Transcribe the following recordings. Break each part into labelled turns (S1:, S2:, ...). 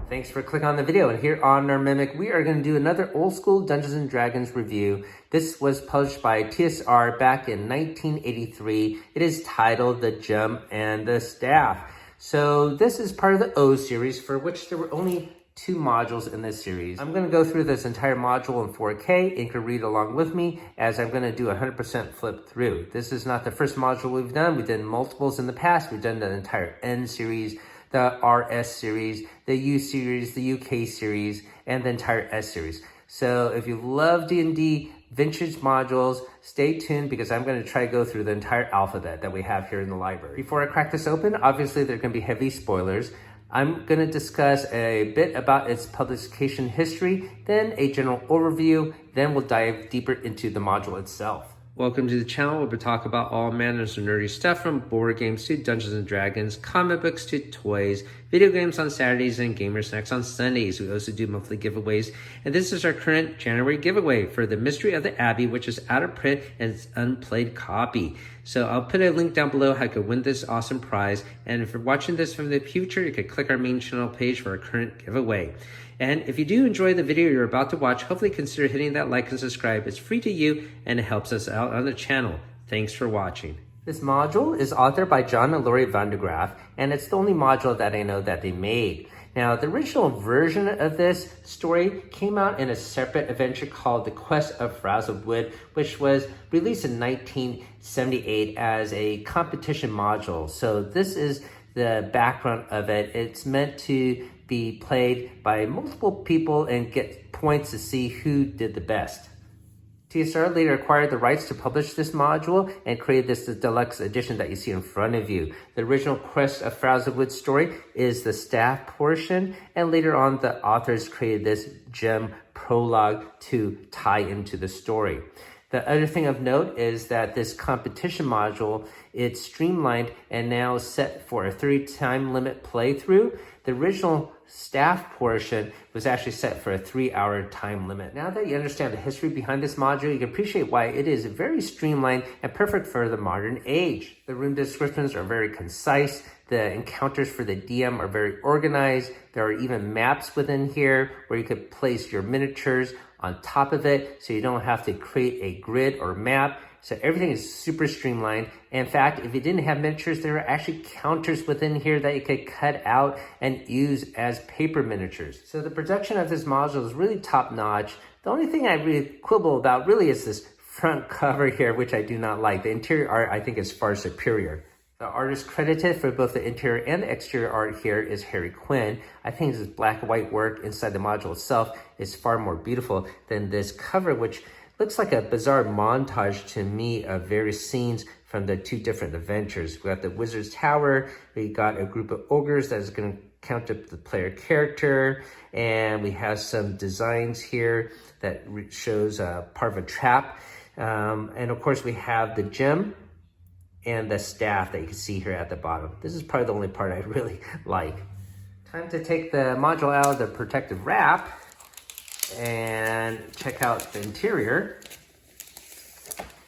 S1: Thanks for clicking on the video, and here on our Mimic, we are going to do another old school Dungeons & Dragons review. This was published by TSR back in 1983. It is titled The Gem and the Staff. So this is part of the O series, for which there were only 2 modules in this series. I'm going to go through this entire module in 4K, and you can read along with me as I'm going to do 100% flip through. This is not the first module we've done. We've done multiples in the past. We've done the entire N series, the RS series, the U series, the UK series, and the entire S series. So if you love D&D vintage modules, stay tuned because I'm going to try to go through the entire alphabet that we have here in the library. Before I crack this open, obviously there are going to be heavy spoilers. I'm going to discuss a bit about its publication history, then a general overview, then we'll dive deeper into the module itself. Welcome to the channel where we talk about all manners of nerdy stuff, from board games to Dungeons & Dragons, comic books to toys, video games on Saturdays, and gamer snacks on Sundays. We also do monthly giveaways, and this is our current January giveaway for The Mystery of the Abbey, which is out of print and it's unplayed copy. So I'll put a link down below how you can win this awesome prize, and if you're watching this from the future, you can click our main channel page for our current giveaway. And if you do enjoy the video you're about to watch, hopefully consider hitting that like and subscribe. It's free to you and it helps us out on the channel. Thanks for watching. This module is authored by John and Lori van de Graaff, and it's the only module that I know that they made. Now, the original version of this story came out in a separate adventure called The Quest of Frazzlewood, which was released in 1978 as a competition module. So this is the background of it. It's meant to be played by multiple people and get points to see who did the best. TSR later acquired the rights to publish this module and created this deluxe edition that you see in front of you. The original Quest of Frazzlewood story is the staff portion, and later on the authors created this gem prologue to tie into the story. The other thing of note is that this competition module, it's streamlined and now set for a 30-time limit playthrough. The original staff portion was actually set for a 3-hour time limit. Now that you understand the history behind this module, you can appreciate why it is very streamlined and perfect for the modern age. The room descriptions are very concise. The encounters for the DM are very organized. There are even maps within here where you could place your miniatures on top of it, so you don't have to create a grid or map. So everything is super streamlined. In fact, if you didn't have miniatures, there are actually counters within here that you could cut out and use as paper miniatures. So the production of this module is really top notch. The only thing I really quibble about really is this front cover here, which I do not like. The interior art I think is far superior. The artist credited for both the interior and the exterior art here is Harry Quinn. I think this black and white work inside the module itself is far more beautiful than this cover, which looks like a bizarre montage to me of various scenes from the 2 different adventures. We got the Wizard's Tower, we got a group of ogres that is going to count up the player character, and we have some designs here that shows part of a trap. And of course we have the gem and the staff that you can see here at the bottom. This is probably the only part I really like. Time to take the module out of the protective wrap and check out the interior.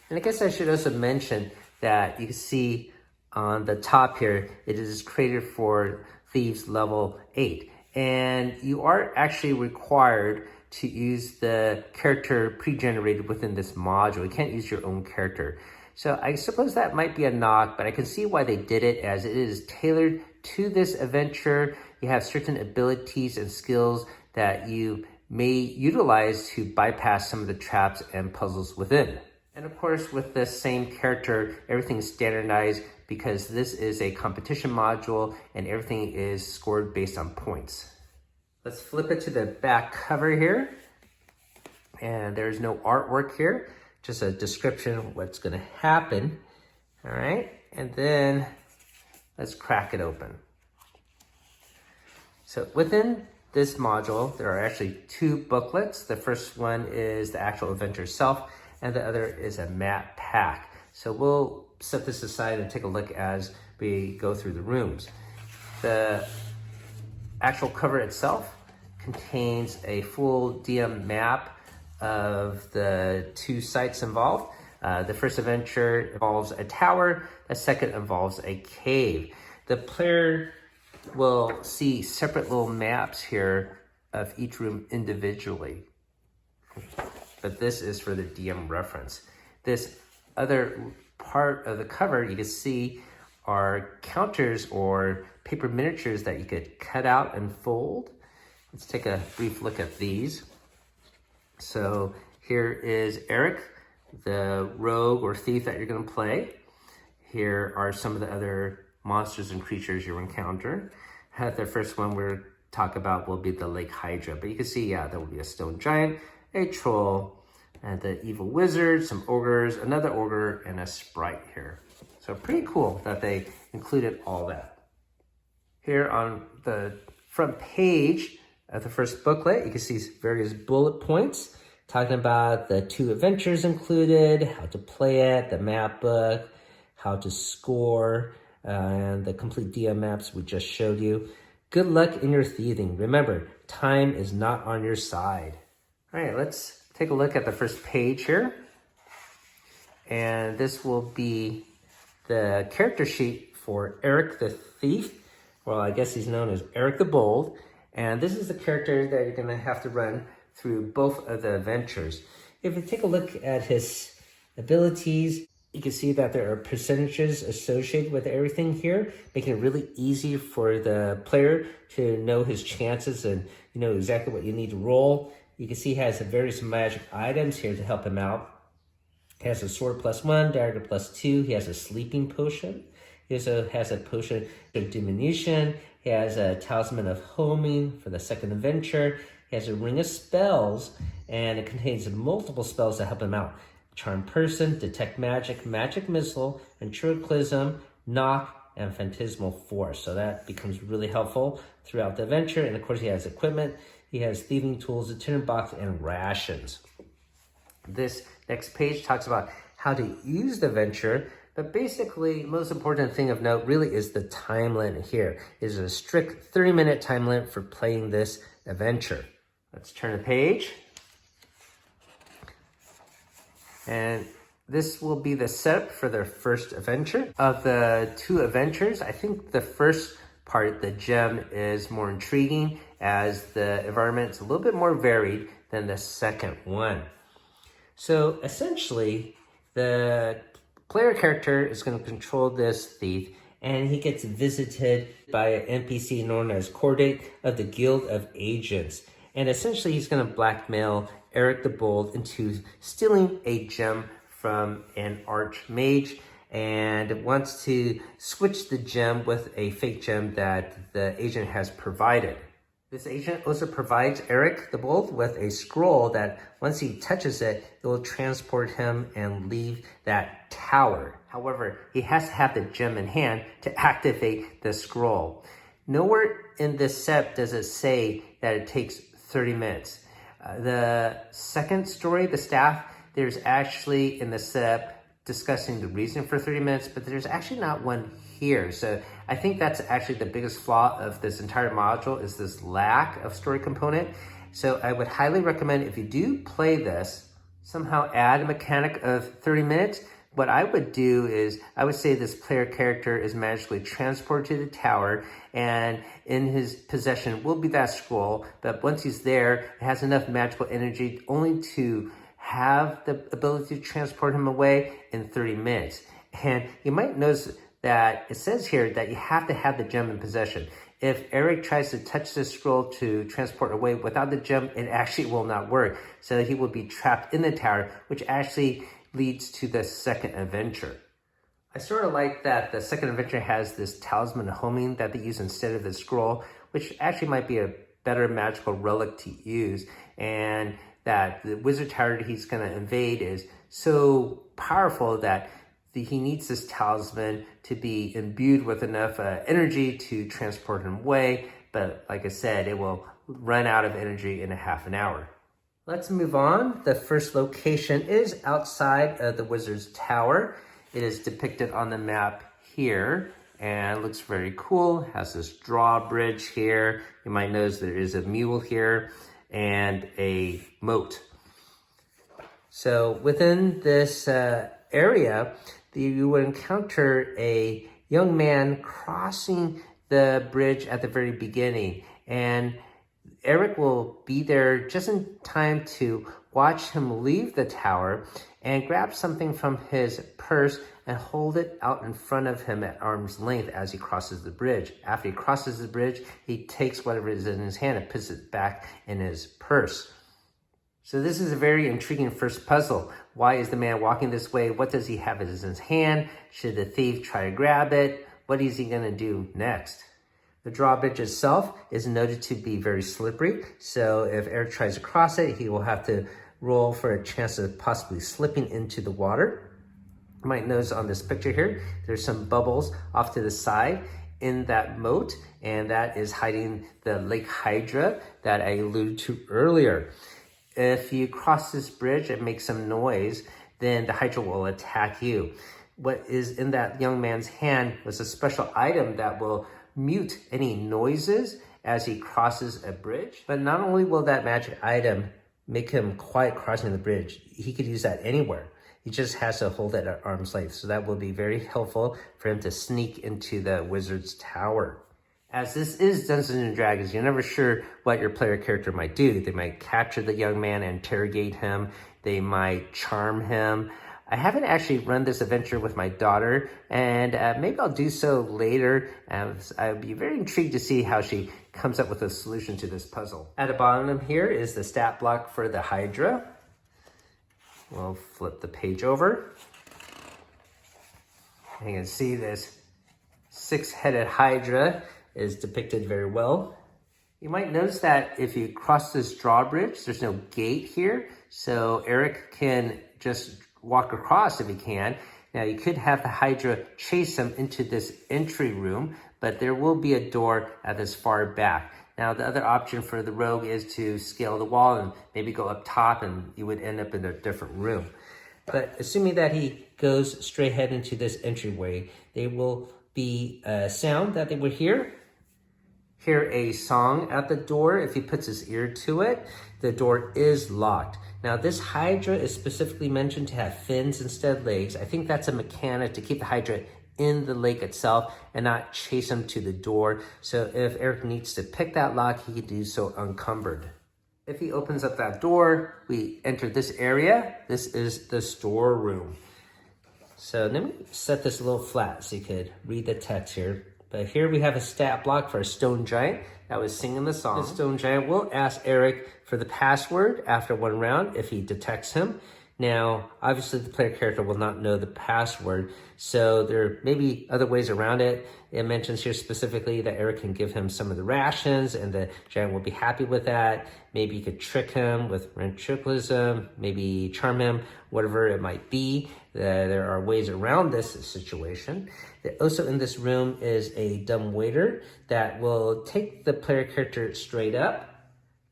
S1: And I guess I should also mention that you can see on the top here, it is created for Thieves level 8. And you are actually required to use the character pre-generated within this module. You can't use your own character. So I suppose that might be a knock, but I can see why they did it, as it is tailored to this adventure. You have certain abilities and skills that you may utilize to bypass some of the traps and puzzles within. And of course, with the same character, everything is standardized because this is a competition module and everything is scored based on points. Let's flip it to the back cover here. And there's no artwork here, just a description of what's going to happen. All right, and then let's crack it open. So within this module, there are actually 2 booklets. The first one is the actual adventure itself, and the other is a map pack. So we'll set this aside and take a look as we go through the rooms. The actual cover itself contains a full DM map of the 2 sites involved. The first adventure involves a tower, the second involves a cave. The player will see separate little maps here of each room individually. But this is for the DM reference. This other part of the cover you can see are counters or paper miniatures that you could cut out and fold. Let's take a brief look at these. So here is Eric, the rogue or thief that you're going to play. Here are some of the other monsters and creatures you'll encounter. The first one we'll talk about will be the Lake Hydra. But you can see, yeah, there will be a stone giant, a troll, and the evil wizard, some ogres, another ogre, and a sprite here. So pretty cool that they included all that. Here on the front page of the first booklet, you can see various bullet points talking about the 2 adventures included, how to play it, the map book, how to score, and the complete DM maps we just showed you. Good luck in your thieving. Remember, time is not on your side. All right, let's take a look at the first page here. And this will be the character sheet for Eric the Thief. Well, I guess he's known as Eric the Bold. And this is the character that you're gonna have to run through both of the adventures. If you take a look at his abilities, you can see that there are percentages associated with everything here, making it really easy for the player to know his chances and you know exactly what you need to roll. You can see he has various magic items here to help him out. He has a sword +1, dagger +2. He has a sleeping potion. He also has a potion of diminution. He has a talisman of homing for the second adventure. He has a ring of spells, and it contains multiple spells to help him out. Charm Person, Detect Magic, Magic Missile, Ventriloquism, Knock, and Phantasmal Force. So that becomes really helpful throughout the adventure. And of course, he has equipment. He has thieving tools, a tinderbox, and rations. This next page talks about how to use the venture, but basically, most important thing of note really is the time limit here. It is a strict 30-minute time limit for playing this adventure. Let's turn the page. And this will be the setup for their first adventure. Of the 2 adventures, I think the first part, the gem, is more intriguing as the environment's a little bit more varied than the second one. So essentially, the player character is going to control this thief, and he gets visited by an NPC known as Cordate of the Guild of Agents. And essentially, he's going to blackmail Eric the Bold into stealing a gem from an archmage and wants to switch the gem with a fake gem that the agent has provided. This agent also provides Eric the Bold with a scroll that once he touches it, it will transport him and leave that tower. However, he has to have the gem in hand to activate the scroll. Nowhere in this set does it say that it takes 30 minutes. The second story, the staff, there's actually in the setup discussing the reason for 30 minutes, but there's actually not one here. So I think that's actually the biggest flaw of this entire module is this lack of story component. So I would highly recommend if you do play this, somehow add a mechanic of 30 minutes. What I would do is I would say this player character is magically transported to the tower, and in his possession will be that scroll, but once he's there, it has enough magical energy only to have the ability to transport him away in 30 minutes. And you might notice that it says here that you have to have the gem in possession. If Eric tries to touch this scroll to transport away without the gem, it actually will not work. So he will be trapped in the tower, which actually leads to the second adventure. I sort of like that the second adventure has this talisman of homing that they use instead of the scroll, which actually might be a better magical relic to use, and that the wizard tower he's going to invade is so powerful that he needs this talisman to be imbued with enough energy to transport him away, but like I said, it will run out of energy in a half an hour. Let's move on. The first location is outside of the wizard's tower. It is depicted on the map here and looks very cool. It has this drawbridge here. You might notice there is a mule here and a moat. So within this area, you would encounter a young man crossing the bridge at the very beginning, and Eric will be there just in time to watch him leave the tower and grab something from his purse and hold it out in front of him at arm's length as he crosses the bridge. After he crosses the bridge, he takes whatever is in his hand and puts it back in his purse. So this is a very intriguing first puzzle. Why is the man walking this way? What does he have in his hand? Should the thief try to grab it? What is he going to do next? The drawbridge itself is noted to be very slippery, so if Eric tries to cross it, he will have to roll for a chance of possibly slipping into the water. You might notice on this picture here, there's some bubbles off to the side in that moat, and that is hiding the lake hydra that I alluded to earlier. If you cross this bridge and make some noise, then the hydra will attack you. What is in that young man's hand was a special item that will mute any noises as he crosses a bridge. But not only will that magic item make him quiet crossing the bridge, he could use that anywhere. He just has to hold it at arm's length. So that will be very helpful for him to sneak into the wizard's tower. As this is Dungeons and Dragons, you're never sure what your player character might do. They might capture the young man and interrogate him. They might charm him. I haven't actually run this adventure with my daughter, and maybe I'll do so later. I'd be very intrigued to see how she comes up with a solution to this puzzle. At the bottom here is the stat block for the Hydra. We'll flip the page over. And you can see this six-headed Hydra is depicted very well. You might notice that if you cross this drawbridge, there's no gate here, so Eric can just walk across if he can. Now you could have the Hydra chase him into this entry room, but there will be a door at this far back. Now the other option for the rogue is to scale the wall and maybe go up top, and you would end up in a different room. But assuming that he goes straight ahead into this entryway, there will be a sound that they would hear a song at the door. If he puts his ear to it, the door is locked. Now this Hydra is specifically mentioned to have fins instead of legs. I think that's a mechanic to keep the Hydra in the lake itself and not chase him to the door. So if Eric needs to pick that lock, he can do so unencumbered. If he opens up that door, we enter this area. This is the storeroom. So let me set this a little flat so you could read the text here. But here we have a stat block for a stone giant that was singing the song. The stone giant will ask Eric for the password after one round if he detects him. Now, obviously the player character will not know the password, so there may be other ways around it. It mentions here specifically that Eric can give him some of the rations and the giant will be happy with that. Maybe you could trick him with ventriloquism, maybe charm him, whatever it might be. There are ways around this situation. Also in this room is a dumb waiter that will take the player character straight up.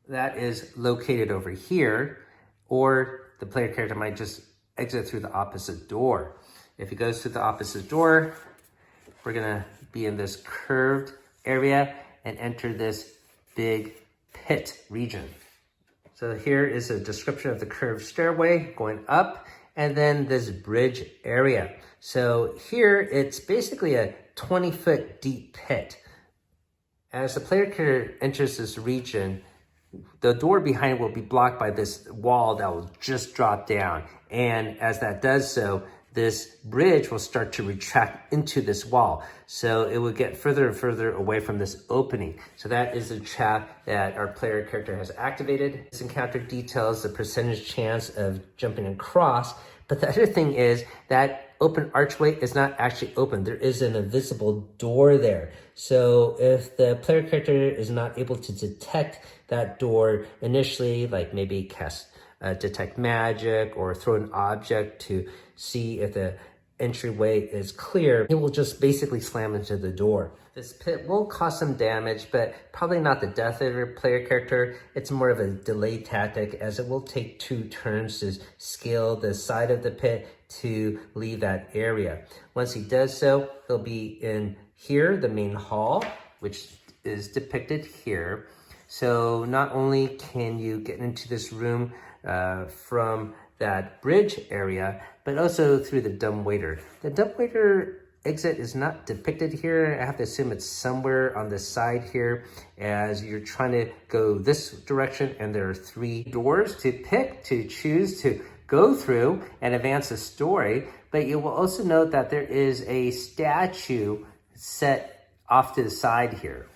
S1: That is located over here, or the player character might just exit through the opposite door. If he goes through the opposite door, we're gonna be in this curved area and enter this big pit region. So here is a description of the curved stairway going up, and then this bridge area. So here it's basically a 20-foot deep pit. As the player character enters this region, the door behind will be blocked by this wall that will just drop down. And as that does so, this bridge will start to retract into this wall. So it will get further and further away from this opening. So that is the trap that our player character has activated. This encounter details the percentage chance of jumping across. But the other thing is that open archway is not actually open. There is an invisible door there. So if the player character is not able to detect that door initially, like maybe cast detect magic or throw an object to see if the entryway is clear, it will just basically slam into the door. This pit will cause some damage, but probably not the death of your player character. It's more of a delay tactic, as it will take 2 turns to scale the side of the pit to leave that area. Once he does so, he'll be in here, the main hall, which is depicted here. So not only can you get into this room from that bridge area, but also through the dumbwaiter. The dumbwaiter exit is not depicted here. I have to assume it's somewhere on the side here as you're trying to go this direction, and there are 3 doors to pick, to choose to go through and advance the story. But you will also note that there is a statue set off to the side here.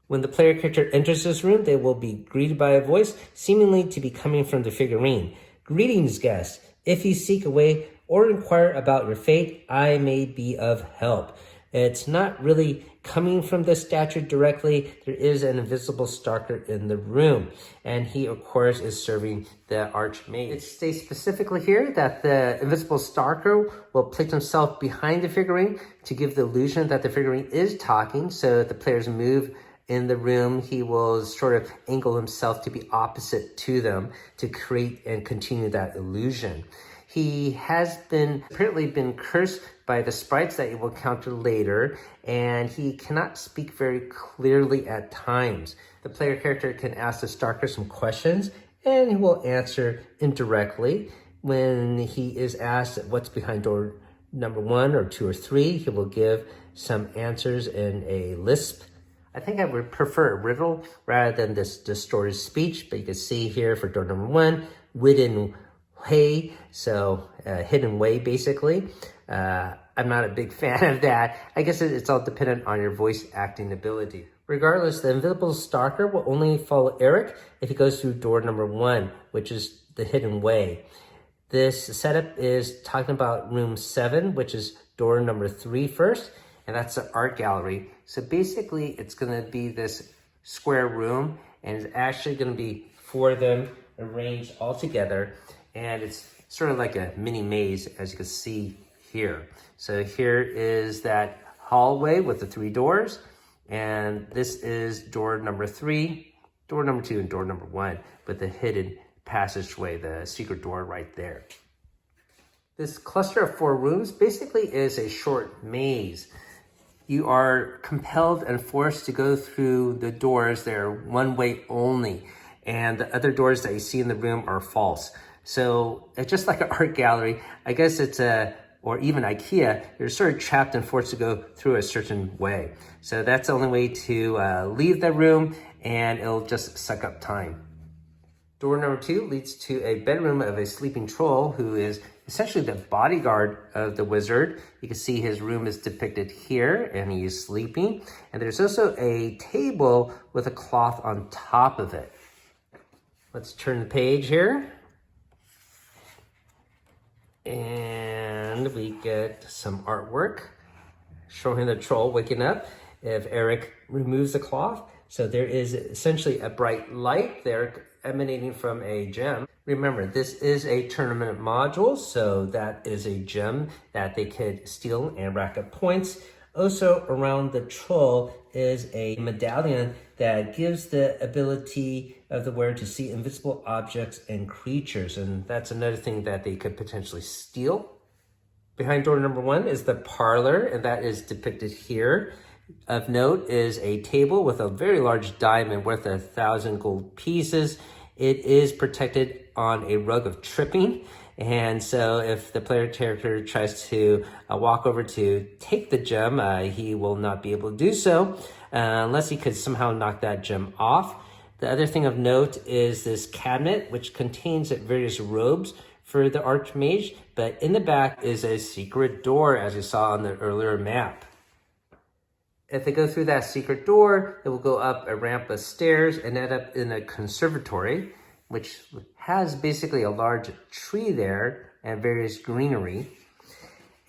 S1: When the player character enters this room, they will be greeted by a voice seemingly to be coming from the figurine. Greetings, guest. If you seek a way or inquire about your fate, I may be of help. It's not really coming from the statue directly. There is an invisible stalker in the room, and he, of course, is serving the Archmage. It states specifically here that the invisible stalker will place himself behind the figurine to give the illusion that the figurine is talking, so if the players move in the room, he will sort of angle himself to be opposite to them to create and continue that illusion. He has apparently been cursed by the sprites that you will encounter later, and he cannot speak very clearly at times. The player character can ask the stalker some questions, and he will answer indirectly. When he is asked what's behind door number 1 or 2 or 3, he will give some answers in a lisp. I think I would prefer a riddle rather than this distorted speech, but you can see here for door number 1, hidden way, so hidden way basically. I'm not a big fan of that. I guess it's all dependent on your voice acting ability. Regardless, the invisible stalker will only follow Eric if he goes through door number 1, which is the hidden way. This setup is talking about room 7, which is door number 3 first, and that's the art gallery. So basically, it's going to be this square room, and it's actually going to be 4 of them arranged all together, and it's sort of like a mini maze, as you can see here. So here is that hallway with the 3 doors, and this is door number 3, door number 2, and door number 1, with the hidden passageway, the secret door right there. This cluster of 4 rooms basically is a short maze. You are compelled and forced to go through the doors. They're one way only, and the other doors that you see in the room are false. So it's just like an art gallery. I guess it's or even IKEA, you're sort of trapped and forced to go through a certain way. So that's the only way to leave the room, and it'll just suck up time. Door number 2 leads to a bedroom of a sleeping troll who is essentially the bodyguard of the wizard. You can see his room is depicted here, and he is sleeping. And there's also a table with a cloth on top of it. Let's turn the page here. And we get some artwork showing the troll waking up if Eric removes the cloth. So there is essentially a bright light there emanating from a gem. Remember, this is a tournament module, so that is a gem that they could steal and rack up points. Also, around the troll is a medallion that gives the ability of the wearer to see invisible objects and creatures, and that's another thing that they could potentially steal. Behind door number 1 is the parlor, and that is depicted here. Of note is a table with a very large diamond worth 1,000 gold pieces. It is protected on a rug of tripping, and so if the player character tries to walk over to take the gem, he will not be able to do so unless he could somehow knock that gem off. The other thing of note is this cabinet, which contains various robes for the Archmage, but in the back is a secret door, as you saw on the earlier map. If they go through that secret door, it will go up a ramp of stairs and end up in a conservatory, which has basically a large tree there and various greenery.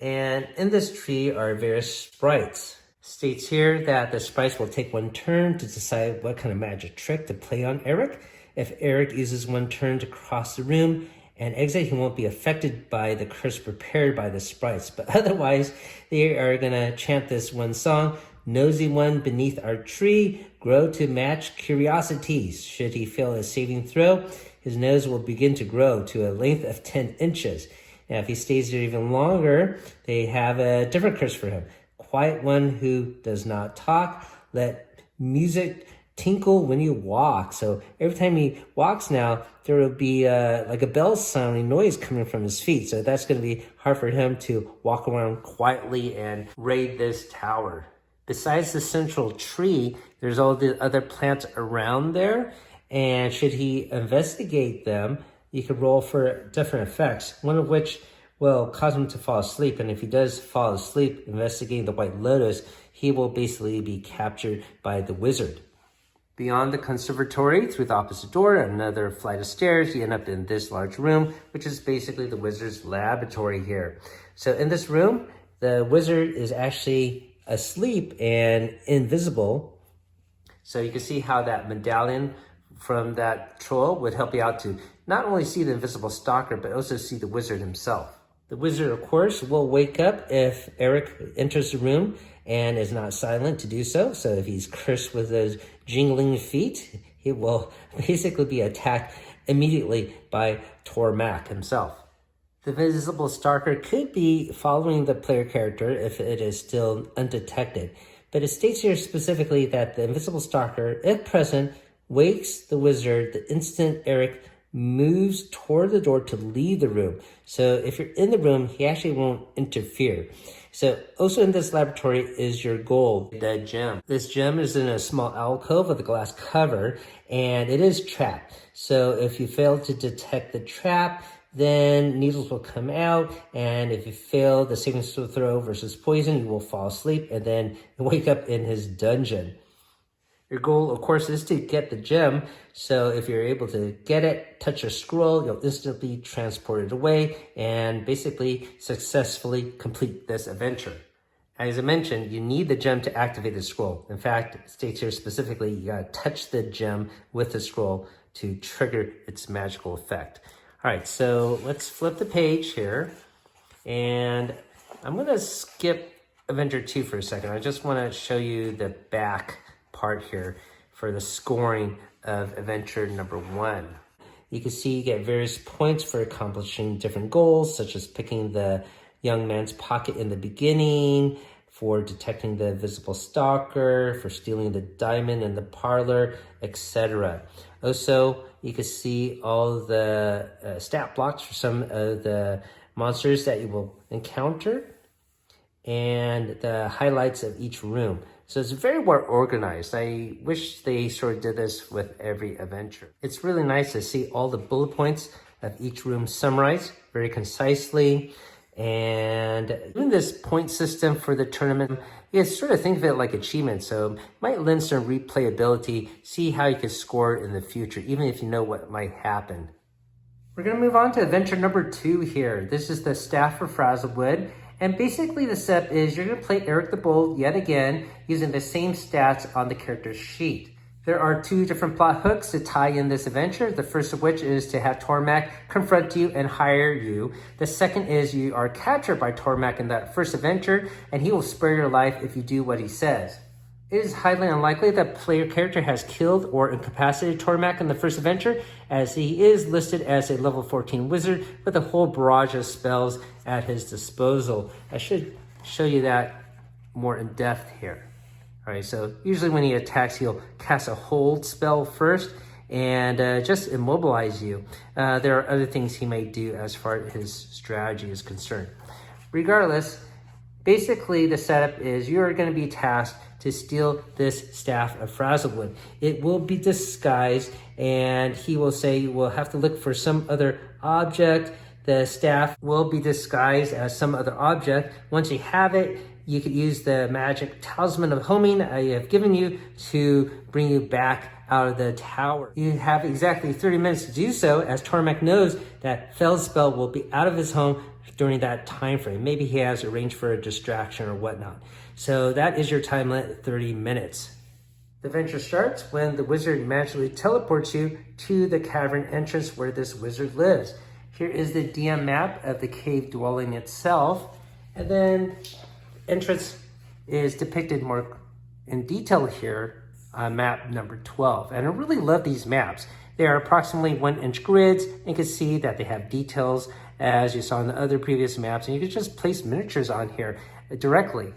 S1: And in this tree are various sprites. States here that the sprites will take 1 turn to decide what kind of magic trick to play on Eric. If Eric uses 1 turn to cross the room and exit, he won't be affected by the curse prepared by the sprites. But otherwise, they are going to chant this one song: "Nosy one beneath our tree, grow to match curiosities." Should he fail a saving throw, his nose will begin to grow to a length of 10 inches. Now, if he stays there even longer, they have a different curse for him. Quiet one who does not talk. Let music tinkle when you walk. So every time he walks now, there will be like a bell sounding noise coming from his feet. So that's going to be hard for him to walk around quietly and raid this tower. Besides the central tree, there's all the other plants around there. And should he investigate them, you could roll for different effects, one of which will cause him to fall asleep. And if he does fall asleep investigating the White Lotus, he will basically be captured by the wizard. Beyond the conservatory, through the opposite door, another flight of stairs, you end up in this large room, which is basically the wizard's laboratory here. So in this room, the wizard is actually asleep and invisible. So you can see how that medallion from that troll would help you out to not only see the invisible stalker, but also see the wizard himself. The wizard, of course, will wake up if Eric enters the room and is not silent to do so. So if he's cursed with those jingling feet, he will basically be attacked immediately by Tormaq himself. The invisible stalker could be following the player character if it is still undetected. But it states here specifically that the invisible stalker, if present, wakes the wizard the instant Eric moves toward the door to leave the room. So if you're in the room, he actually won't interfere. So also in this laboratory is your goal, the gem. This gem is in a small alcove with a glass cover, and it is trapped. So if you fail to detect the trap, then needles will come out, and if you fail the signature throw versus poison, you will fall asleep and then wake up in his dungeon. Your goal, of course, is to get the gem, so if you're able to get it, touch a scroll, you'll instantly transport it away and basically successfully complete this adventure. As I mentioned, you need the gem to activate the scroll. In fact, it states here specifically, you gotta touch the gem with the scroll to trigger its magical effect. All right, so let's flip the page here, and I'm gonna skip Adventure 2 for a second. I just wanna show you the back part here for the scoring of adventure number 1. You can see you get various points for accomplishing different goals, such as picking the young man's pocket in the beginning, for detecting the visible stalker, for stealing the diamond in the parlor, etc. Also, you can see all the stat blocks for some of the monsters that you will encounter and the highlights of each room. So it's very well organized. I wish they sort of did this with every adventure. It's really nice to see all the bullet points of each room summarized very concisely. And doing this point system for the tournament, you can sort of think of it like achievements. So it might lend some replayability, see how you can score in the future, even if you know what might happen. We're gonna move on to adventure number 2 here. This is the Staff for Frazzlewood. And basically the setup is you're going to play Eric the Bold yet again using the same stats on the character's sheet. There are 2 different plot hooks to tie in this adventure. The first of which is to have Tormaq confront you and hire you. The second is you are captured by Tormaq in that first adventure, and he will spare your life if you do what he says. It is highly unlikely that player character has killed or incapacitated Tormaq in the first adventure, as he is listed as a level 14 wizard with a whole barrage of spells at his disposal. I should show you that more in depth here. All right, so usually when he attacks, he'll cast a hold spell first and just immobilize you. There are other things he may do as far as his strategy is concerned. Regardless, basically the setup is you're going to be tasked to steal this Staff of Frazzlewood. It will be disguised, and he will say you will have to look for some other object. The staff will be disguised as some other object. Once you have it, you could use the magic talisman of homing I have given you to bring you back out of the tower. You have exactly 30 minutes to do so, as Tormaq knows that Feldspell will be out of his home during that time frame. Maybe he has arranged for a distraction or whatnot. So that is your time limit, 30 minutes. The adventure starts when the wizard magically teleports you to the cavern entrance where this wizard lives. Here is the DM map of the cave dwelling itself, and then entrance is depicted more in detail here on map number 12. And I really love these maps. They are approximately 1-inch grids, and you can see that they have details as you saw in the other previous maps, and you can just place miniatures on here directly.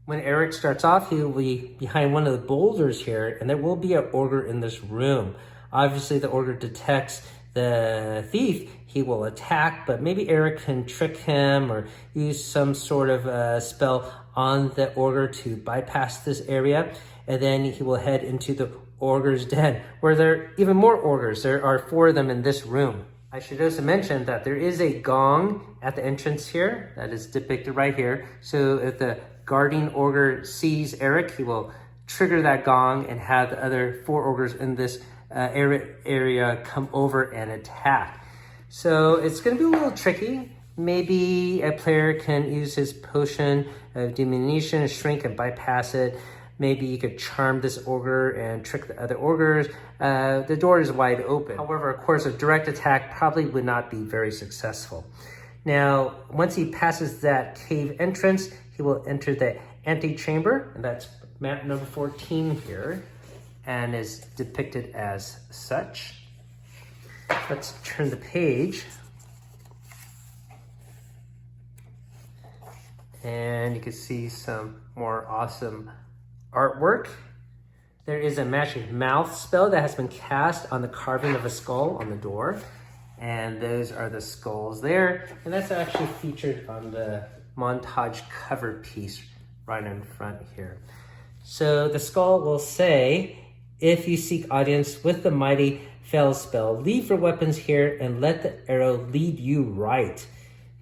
S1: When Eric starts off, he will be behind one of the boulders here, and there will be an ogre in this room. Obviously, the ogre detects the thief. He will attack, but maybe Eric can trick him or use some sort of spell on the ogre to bypass this area, and then he will head into the ogre's den, where there are even more ogres. There are 4 of them in this room. I should also mention that there is a gong at the entrance here that is depicted right here. So if the guarding ogre sees Eric, he will trigger that gong and have the other 4 ogres in this area come over and attack. So it's going to be a little tricky. Maybe a player can use his potion of diminution, shrink, and bypass it. Maybe you could charm this ogre and trick the other ogres. The door is wide open. However, of course, a direct attack probably would not be very successful. Now, once he passes that cave entrance, he will enter the antechamber, and that's map number 14 here, and is depicted as such. Let's turn the page. And you can see some more awesome artwork. There is a magic mouth spell that has been cast on the carving of a skull on the door. And those are the skulls there. And that's actually featured on the montage cover piece right in front here. So the skull will say, if you seek audience with the mighty fail spell, leave your weapons here and let the arrow lead you right.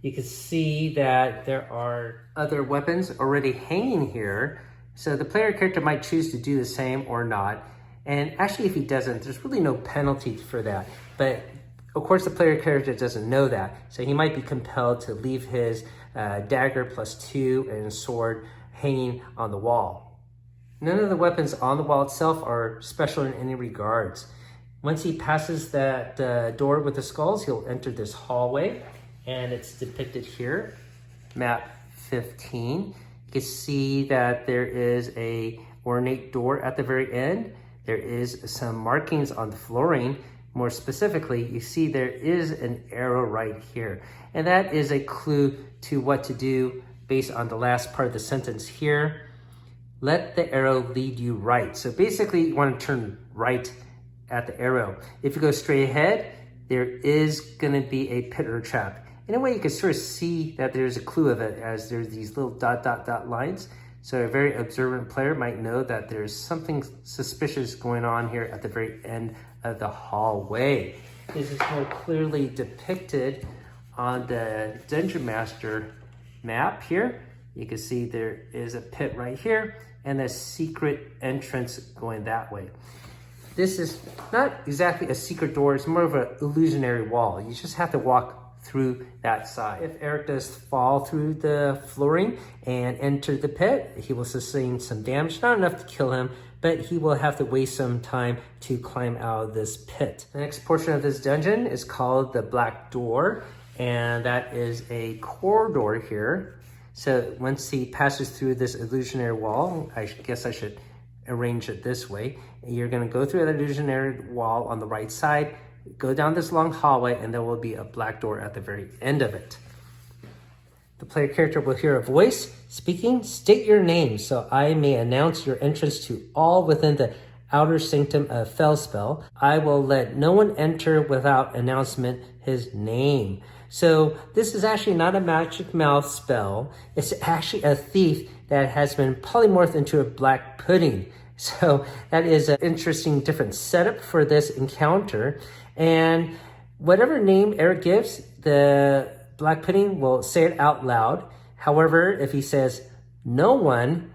S1: You can see that there are other weapons already hanging here. So the player character might choose to do the same or not. And actually, if he doesn't, there's really no penalty for that. But of course, the player character doesn't know that. So he might be compelled to leave his dagger +2 and sword hanging on the wall. None of the weapons on the wall itself are special in any regards. Once he passes that door with the skulls, he'll enter this hallway, and it's depicted here, map 15. You can see that there is a ornate door at the very end. There is some markings on the flooring. More specifically, you see there is an arrow right here. And that is a clue to what to do based on the last part of the sentence here. Let the arrow lead you right. So basically, you want to turn right at the arrow. If you go straight ahead, there is going to be a pit or trap. In a way, you can sort of see that there's a clue of it as there's these little ... lines. So a very observant player might know that there's something suspicious going on here at the very end of the hallway. This is more clearly depicted on the Dungeon Master map here. You can see there is a pit right here and a secret entrance going that way. This is not exactly a secret door, it's more of an illusionary wall. You just have to walk through that side. If Eric does fall through the flooring and enter the pit, he will sustain some damage, not enough to kill him, but he will have to waste some time to climb out of this pit. The next portion of this dungeon is called the Black Door, and that is a corridor here. So once he passes through this illusionary wall, I guess I should arrange it this way. You're gonna go through that illusionary wall on the right side, go down this long hallway, and there will be a black door at the very end of it. The player character will hear a voice speaking, state your name so I may announce your entrance to all within the outer sanctum of Fellspell. I will let no one enter without announcement his name. So this is actually not a magic mouth spell. It's actually a thief that has been polymorphed into a black pudding. So that is an interesting different setup for this encounter. And whatever name Eric gives, the black pudding will say it out loud. However, if he says no one,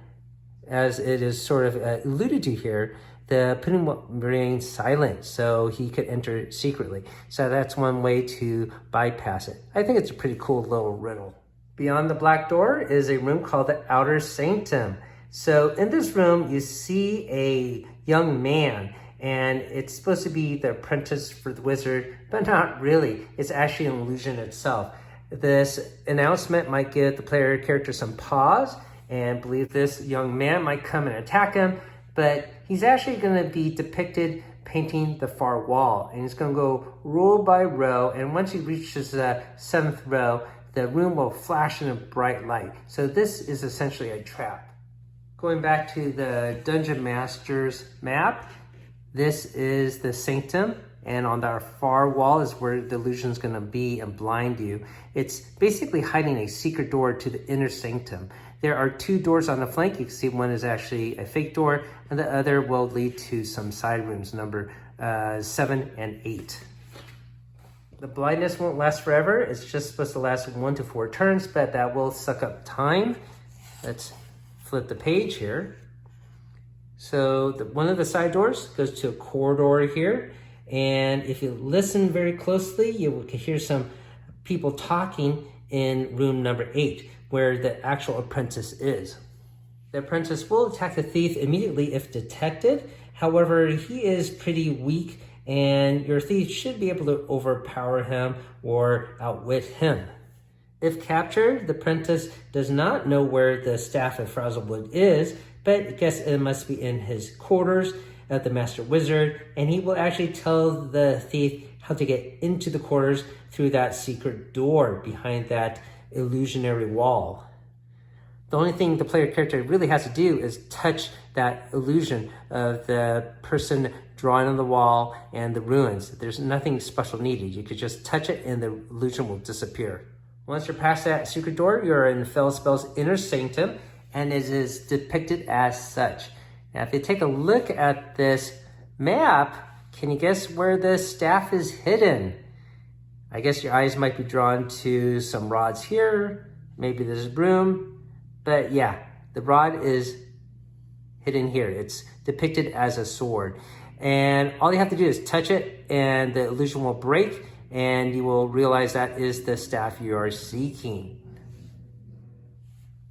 S1: as it is sort of alluded to here, the pudding will remain silent, so he could enter secretly. So that's one way to bypass it. I think it's a pretty cool little riddle. Beyond the black door is a room called the Outer Sanctum. So in this room, you see a young man, and it's supposed to be the apprentice for the wizard, but not really. It's actually an illusion itself. This announcement might give the player character some pause and believe this young man might come and attack him, but he's actually going to be depicted painting the far wall, and he's going to go row by row, and once he reaches the 7th row, the room will flash in a bright light. So this is essentially a trap. Going back to the Dungeon Master's map, this is the Sanctum, and on our far wall is where the illusion is going to be and blind you. It's basically hiding a secret door to the inner sanctum. There are 2 doors on the flank. You can see one is actually a fake door, and the other will lead to some side rooms, number 7 and 8. The blindness won't last forever. It's just supposed to last 1 to 4 turns, but that will suck up time. Let's flip the page here. So one of the side doors goes to a corridor here. And if you listen very closely, you can hear some people talking in room number 8, where the actual apprentice is. The apprentice will attack the thief immediately if detected. However, he is pretty weak, and your thief should be able to overpower him or outwit him. If captured, the apprentice does not know where the staff of Frazzlewood is, but guess it must be in his quarters at the Master Wizard, and he will actually tell the thief how to get into the quarters through that secret door behind that illusionary wall. The only thing the player character really has to do is touch that illusion of the person drawing on the wall and the ruins. There's nothing special needed. You could just touch it and the illusion will disappear. Once you're past that secret door, you're in Fellspell's inner sanctum, and it is depicted as such. Now, if you take a look at this map, can you guess where the staff is hidden? I guess your eyes might be drawn to some rods here, maybe there's a broom, but yeah, the rod is hidden here. It's depicted as a sword. And all you have to do is touch it and the illusion will break, and you will realize that is the staff you are seeking.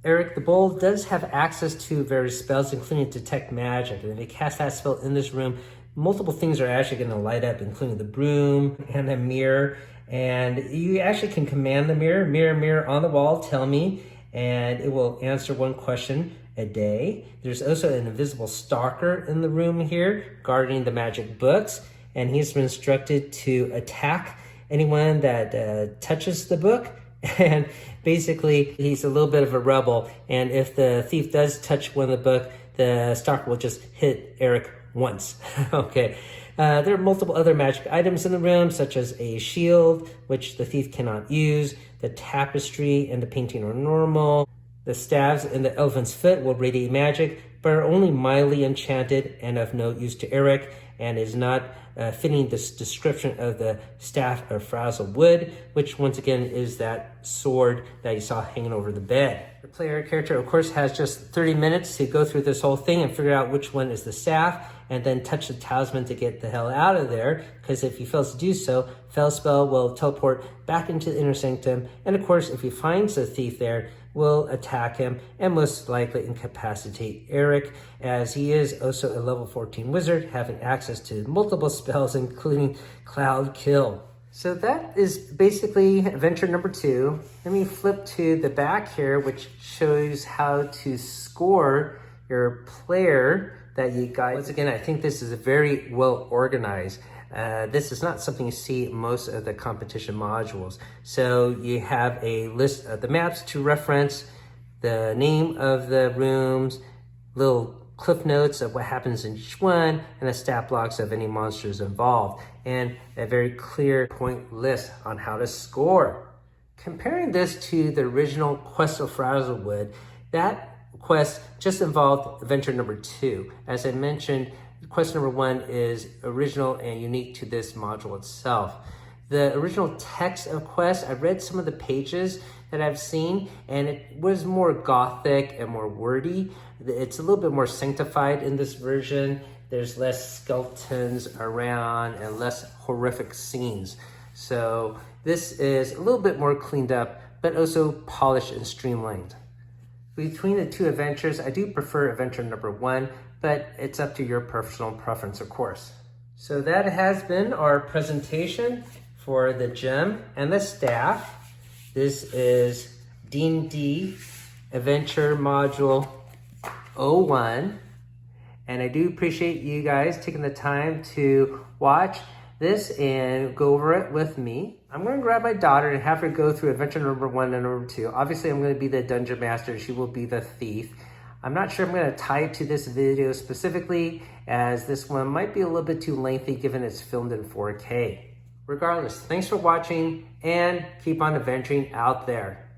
S1: Eric the Bold does have access to various spells, including Detect Magic. And if you cast that spell in this room, multiple things are actually going to light up, including the broom and a mirror. And you actually can command the mirror, mirror, mirror on the wall, tell me, and it will answer 1 question a day. There's also an invisible stalker in the room here, guarding the magic books. And he's been instructed to attack anyone that touches the book. And basically, he's a little bit of a rebel. And if the thief does touch one of the book, the stalker will just hit Eric once. Okay. There are multiple other magic items in the room, such as a shield, which the thief cannot use. The tapestry and the painting are normal. The staves in the elephant's foot will radiate magic, but are only mildly enchanted and of no use to Eric, and is not fitting this description of the staff of Frazzlewood, which once again is that sword that you saw hanging over the bed. The player character, of course, has just 30 minutes to go through this whole thing and figure out which one is the staff, and then touch the talisman to get the hell out of there, because if he fails to do so, Fellspell will teleport back into the inner sanctum, and of course, if he finds the thief there, will attack him and most likely incapacitate Eric, as he is also a level 14 wizard, having access to multiple spells, including Cloud Kill. So that is basically adventure number 2. Let me flip to the back here, which shows how to score your player that you guys. Once again, I think this is very well organized. This is not something you see in most of the competition modules. So you have a list of the maps to reference, the name of the rooms, little cliff notes of what happens in each one, and the stat blocks of any monsters involved, and a very clear point list on how to score. Comparing this to the original Quest of Frazzlewood, that quest just involved adventure number 2. As I mentioned, quest number 1 is original and unique to this module itself. The original text of quest, I read some of the pages that I've seen, and it was more gothic and more wordy. It's a little bit more sanctified in this version. There's less skeletons around and less horrific scenes. So this is a little bit more cleaned up, but also polished and streamlined. Between the 2 adventures, I do prefer adventure number 1, but it's up to your personal preference, of course. So that has been our presentation for the gem and the staff. This is D&D Adventure Module 01. And I do appreciate you guys taking the time to watch this and go over it with me. I'm going to grab my daughter and have her go through adventure number 1 and number 2. Obviously, I'm going to be the dungeon master. She will be the thief. I'm not sure I'm going to tie it to this video specifically, as this one might be a little bit too lengthy given it's filmed in 4K. Regardless, thanks for watching and keep on adventuring out there.